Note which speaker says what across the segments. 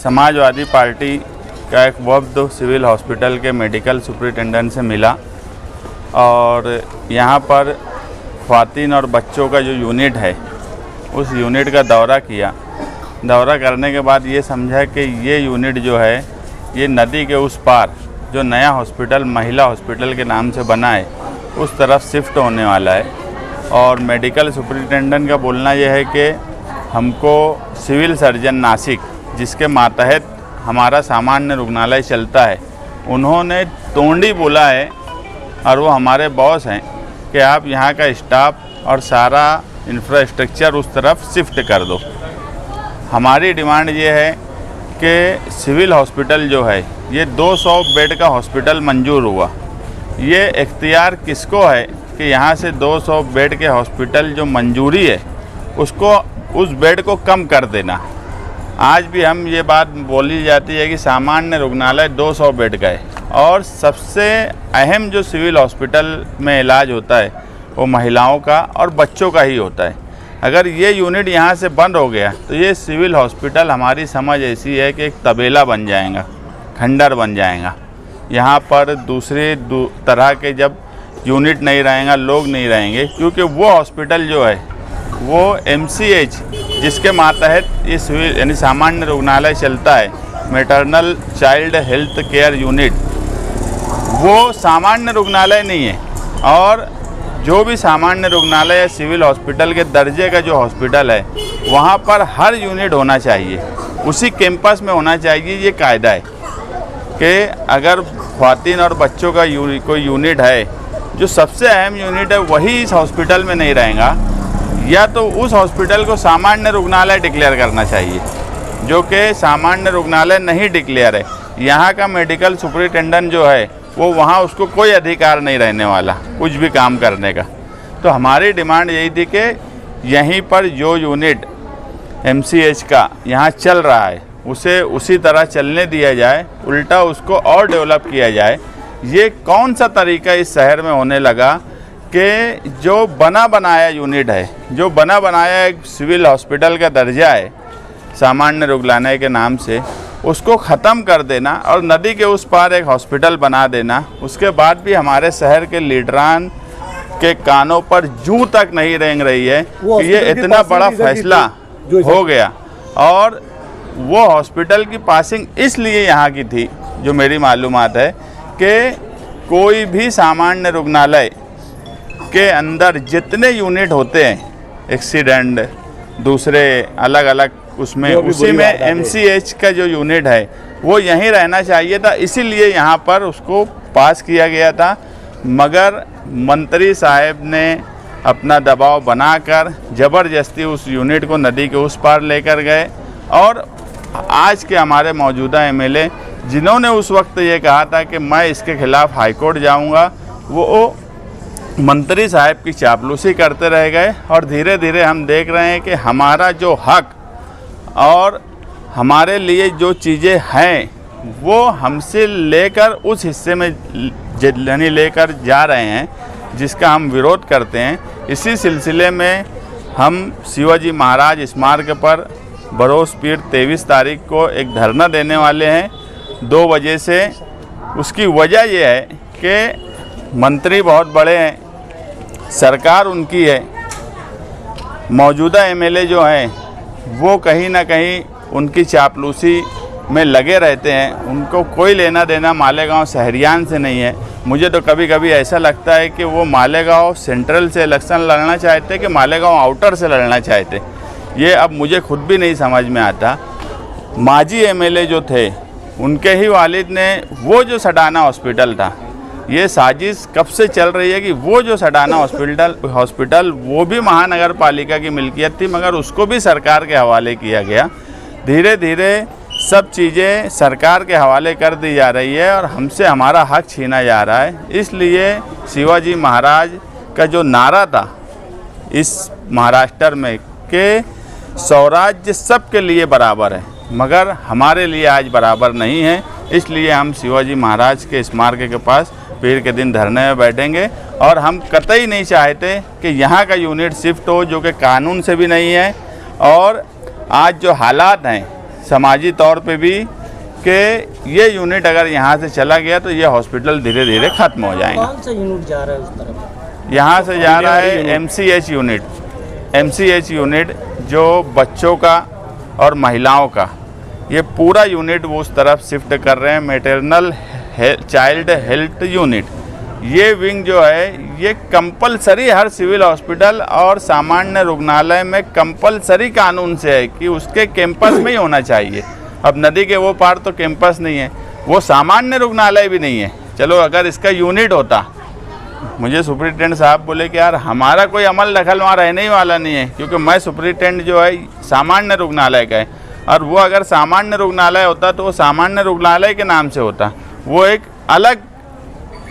Speaker 1: Samajwadi party का एक वफ्द civil hospital के मेडिकल सुपरिटेंडेंट से मिला और यहाँ पर ख्वातीन और बच्चों का जो यूनिट है उस यूनिट का दौरा किया। दौरा करने के बाद ये समझा कि ये यूनिट जो है ये नदी के उस पार जो नया हॉस्पिटल महिला हॉस्पिटल के नाम से बना है उस तरफ शिफ्ट होने वाला है। और मेडिकल सुपरिटेंडेंट का बोलना यह है कि हमको सिविल सर्जन नासिक, जिसके मातहत हमारा सामान्य रुग्णालय चलता है, उन्होंने तोंडी बोला है और वो हमारे बॉस हैं कि आप यहाँ का स्टाफ और सारा इंफ्रास्ट्रक्चर उस तरफ शिफ्ट कर दो। हमारी डिमांड ये है कि सिविल हॉस्पिटल जो है ये 200 बेड का हॉस्पिटल मंजूर हुआ। ये इख्तियार किसको है कि यहाँ से 200 बेड के हॉस्पिटल जो मंजूरी है उसको उस बेड को कम कर देना। आज भी हम ये बात बोली जाती है कि सामान्य रुग्णालय 200 बेड का है और सबसे अहम जो सिविल हॉस्पिटल में इलाज होता है वो महिलाओं का और बच्चों का ही होता है। अगर ये यूनिट यहाँ से बंद हो गया तो ये सिविल हॉस्पिटल, हमारी समझ ऐसी है कि एक तबेला बन जाएगा, खंडर बन जाएगा। यहाँ पर दूसरे तरह के जब यूनिट नहीं रहेगा, लोग नहीं रहेंगे, क्योंकि वो हॉस्पिटल जो है वो MCH जिसके मातहत ये सिविल यानी सामान्य रुग्णालय चलता है, maternal child health care unit, वो सामान्य रुग्णालय नहीं है। और जो भी सामान्य रुग्णालय या सिविल हॉस्पिटल के दर्जे का जो हॉस्पिटल है वहाँ पर हर यूनिट होना चाहिए, उसी कैंपस में होना चाहिए। ये कायदा है कि अगर ख्वातीन और बच्चों का कोई यूनिट है जो सबसे अहम यूनिट है वही इस हॉस्पिटल में नहीं रहेगा, या तो उस हॉस्पिटल को सामान्य रुग्णालय डिक्लेयर करना चाहिए, जो कि सामान्य रुग्णालय नहीं डिक्लेयर है। यहाँ का मेडिकल सुपरिटेंडेंट जो है वो वहाँ उसको कोई अधिकार नहीं रहने वाला कुछ भी काम करने का। तो हमारी डिमांड यही थी कि यहीं पर जो यूनिट MCH का यहाँ चल रहा है उसे उसी तरह चलने दिया जाए, उल्टा उसको और डेवलप किया जाए। ये कौन सा तरीका इस शहर में होने लगा कि जो बना बनाया यूनिट है, जो बना बनाया एक सिविल हॉस्पिटल का दर्जा है सामान्य रुग्णालय के नाम से, उसको ख़त्म कर देना और नदी के उस पार एक हॉस्पिटल बना देना। उसके बाद भी हमारे शहर के लीडरान के कानों पर जूं तक नहीं रेंग रही है कि ये इतना बड़ा फैसला हो गया। और वो हॉस्पिटल की पासिंग इसलिए यहाँ की थी, जो मेरी मालूमात है, कि कोई भी सामान्य रुग्णालय के अंदर जितने यूनिट होते हैं, एक्सीडेंट, दूसरे अलग अलग, उसमें उसी में MCH का जो यूनिट है वो यहीं रहना चाहिए था। इसीलिए यहाँ पर उसको पास किया गया था, मगर मंत्री साहब ने अपना दबाव बनाकर ज़बरदस्ती उस यूनिट को नदी के उस पार लेकर गए। और आज के हमारे मौजूदा MLA जिन्होंने उस वक्त ये कहा था कि मैं इसके खिलाफ़ हाईकोर्ट जाऊँगा, वो मंत्री साहब की चापलूसी करते रह गए। और धीरे धीरे हम देख रहे हैं कि हमारा जो हक और हमारे लिए जो चीज़ें हैं वो हमसे लेकर उस हिस्से में यानी लेकर जा रहे हैं जिसका हम विरोध करते हैं। इसी सिलसिले में हम शिवाजी महाराज स्मारक पर बरोस पीर 23 तारीख को एक धरना देने वाले हैं 2 बजे से। उसकी वजह यह है कि मंत्री बहुत बड़े हैं, सरकार उनकी है, मौजूदा MLA जो हैं वो कहीं ना कहीं उनकी चापलूसी में लगे रहते हैं। उनको कोई लेना देना मालेगांव शहरियान से नहीं है। मुझे तो कभी कभी ऐसा लगता है कि वो मालेगांव सेंट्रल से इलेक्शन लड़ना चाहते कि मालेगांव आउटर से लड़ना चाहते, ये अब मुझे खुद भी नहीं समझ में आता। माजी MLA जो थे उनके ही वालिद ने वो जो सडाना हॉस्पिटल था, ये साजिश कब से चल रही है कि वो जो सडाना हॉस्पिटल वो भी महानगर पालिका की मिल्कियत थी, मगर उसको भी सरकार के हवाले किया गया। धीरे धीरे सब चीज़ें सरकार के हवाले कर दी जा रही है और हमसे हमारा हक छीना जा रहा है। इसलिए शिवाजी महाराज का जो नारा था इस महाराष्ट्र में कि स्वराज्य सबके लिए बराबर है, मगर हमारे लिए आज बराबर नहीं है। इसलिए हम शिवाजी महाराज के स्मारक के पास पीर के दिन धरने में बैठेंगे और हम कतई नहीं चाहते कि यहाँ का यूनिट शिफ्ट हो, जो कि कानून से भी नहीं है। और आज जो हालात हैं समाजी तौर पे भी कि ये यूनिट अगर यहाँ से चला गया तो ये हॉस्पिटल धीरे धीरे ख़त्म हो जाएगा।
Speaker 2: कौन सा यूनिट जा रहा है उस तरफ?
Speaker 1: यहाँ से जा रहा है MCH यूनिट जो बच्चों का और महिलाओं का, ये पूरा यूनिट वो उस तरफ शिफ्ट कर रहे हैं। मैटरनल चाइल्ड हेल्थ यूनिट, ये विंग जो है ये कंपलसरी हर सिविल हॉस्पिटल और सामान्य रुग्णालय में कंपलसरी कानून से है कि उसके कैंपस में ही होना चाहिए। अब नदी के वो पार तो कैंपस नहीं है, वो सामान्य रुग्णालय भी नहीं है। चलो अगर इसका यूनिट होता, मुझे सुपरिटेंडेंट साहब बोले कि यार हमारा कोई अमल दखल वहाँ रहने ही वाला नहीं है, क्योंकि मैं सुपरिटेंडेंट जो है सामान्य रुग्णालय का है, और वो अगर सामान्य रुग्णालय होता तो वो सामान्य रुग्णालय के नाम से होता, वो एक अलग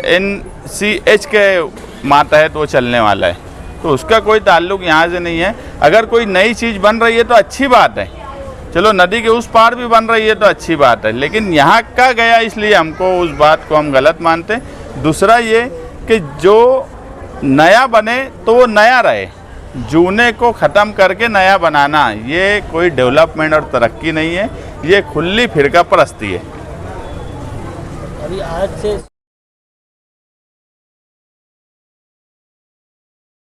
Speaker 1: NCH के मातहत वो चलने वाला है, तो उसका कोई ताल्लुक यहाँ से नहीं है। अगर कोई नई चीज़ बन रही है तो अच्छी बात है, चलो नदी के उस पार भी बन रही है तो अच्छी बात है, लेकिन यहाँ का गया इसलिए हमको उस बात को हम गलत मानते। दूसरा ये कि जो नया बने तो वो नया रहे, जूने को ख़त्म करके नया बनाना ये कोई डेवलपमेंट और तरक्की नहीं है, ये खुली फिरका परस्ती है।
Speaker 2: अभी आज से